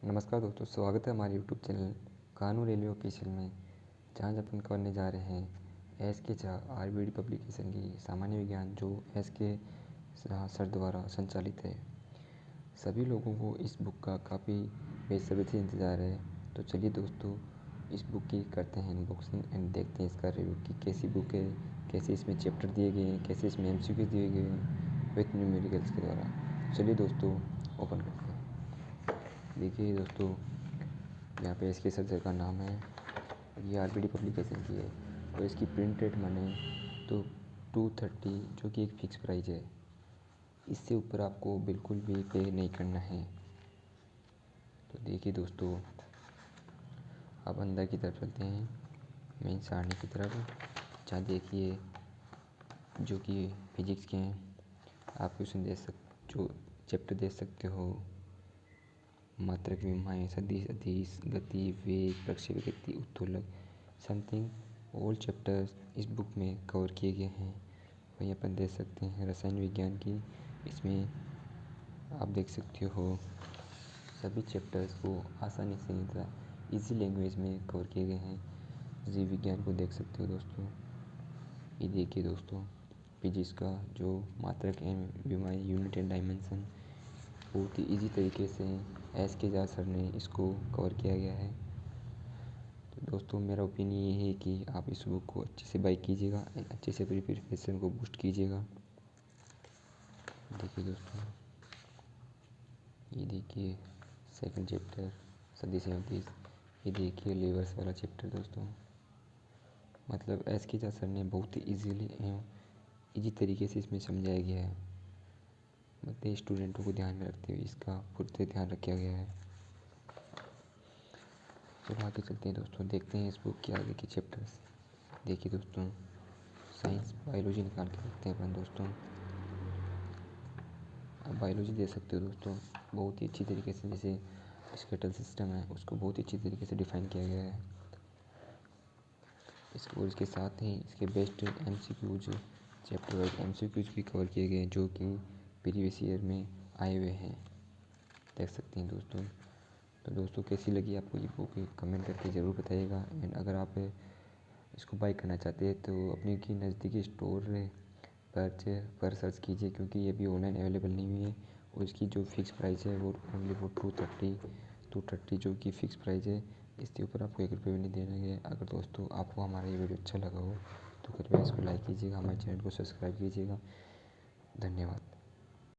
नमस्कार दोस्तों, स्वागत है हमारे यूट्यूब चैनल कानून रेलवे ऑफिशियल में, जहाँ अपन करने जा रहे हैं एस के झा आरबीडी पब्लिकेशन की सामान्य विज्ञान, जो एस के सर द्वारा संचालित है। सभी लोगों को इस बुक का काफ़ी बेसब्री से इंतज़ार है। तो चलिए दोस्तों, इस बुक की करते हैं अनबॉक्सिंग एंड देखते हैं इसका रिव्यू कि कैसी बुक है, कैसे इसमें चैप्टर दिए गए हैं, कैसे इसमें एमसीक्यू दिए गए हैं विथ न्यूमेरिकल्स के द्वारा। चलिए दोस्तों, ओपन करते हैं। देखिए दोस्तों, यहाँ पे इसके सर का नाम है, ये आरबीडी पब्लिकेशन की है और इसकी प्रिंट रेट माने तो 230, जो कि एक फ़िक्स प्राइस है। इससे ऊपर आपको बिल्कुल भी पे नहीं करना है। तो देखिए दोस्तों, अब अंदर की तरफ चलते हैं, मेन सारणी की तरफ, जहाँ देखिए जो कि फिजिक्स के हैं। आप क्वेश्चन जो चैप्टर दे सकते हो, मात्रक विमाएँ, सदिश, अदिश, गति, वेग, प्रक्षेपी गति, उत्तोलक, समथिंग ऑल चैप्टर्स इस बुक में कवर किए गए हैं। वहीं अपन देख सकते हैं रसायन विज्ञान की, इसमें आप देख सकते हो सभी चैप्टर्स को आसानी से इजी लैंग्वेज में कवर किए गए हैं। जीव विज्ञान को देख सकते हो दोस्तों। ये देखिए दोस्तों, फिजिक्स का जो मात्रक एवं विमाएँ, यूनिट एंड डायमेंशन, बहुत ही ईजी तरीके से एस के झा सर ने इसको कवर किया गया है। तो दोस्तों, मेरा ओपिनियन ये है कि आप इस बुक को अच्छे से बाई कीजिएगा एंड अच्छे से प्रिपरेशन को बूस्ट कीजिएगा। देखिए दोस्तों, ये देखिए सेकंड चैप्टर सदिश एवं अदिश, ये देखिए लेवर्स वाला चैप्टर दोस्तों। मतलब एस के झा सर ने बहुत ही ईजीली एवं ईजी तरीके से इसमें समझाया गया है। मतलब स्टूडेंटों को ध्यान में रखते हुए इसका पूरे ध्यान रखा गया है। चलो आगे चलते हैं दोस्तों, देखते हैं इस बुक के आगे के चैप्टर्स। देखिए दोस्तों, साइंस बायोलॉजी निकाल के देखते हैं अपन दोस्तों। आप बायोलॉजी दे सकते हो दोस्तों, बहुत ही अच्छी तरीके से, जैसे स्केटल सिस्टम है उसको बहुत ही अच्छी तरीके से डिफ़ाइन किया गया है। और इसके साथ ही इसके best MCQs, chapter wise MCQs भी कवर किए गए हैं, जो कि प्रीवियस ईयर में आए हुए हैं, देख सकते हैं दोस्तों। तो दोस्तों, कैसी लगी आपको ये बुक, कमेंट करके ज़रूर बताइएगा। एंड अगर आप इसको बाई करना चाहते हैं तो अपने की नज़दीकी स्टोर पर सर्च कीजिए, क्योंकि ये भी ऑनलाइन अवेलेबल नहीं हुई है। और इसकी जो फिक्स प्राइस है वो ओनली वो 230 जो कि फ़िक्स प्राइस है। इसके ऊपर आपको 1 रुपये भी नहीं देना है। अगर दोस्तों आपको हमारा ये वीडियो अच्छा लगा हो तो कृपया इसको लाइक कीजिएगा, हमारे चैनल को सब्सक्राइब कीजिएगा। धन्यवाद।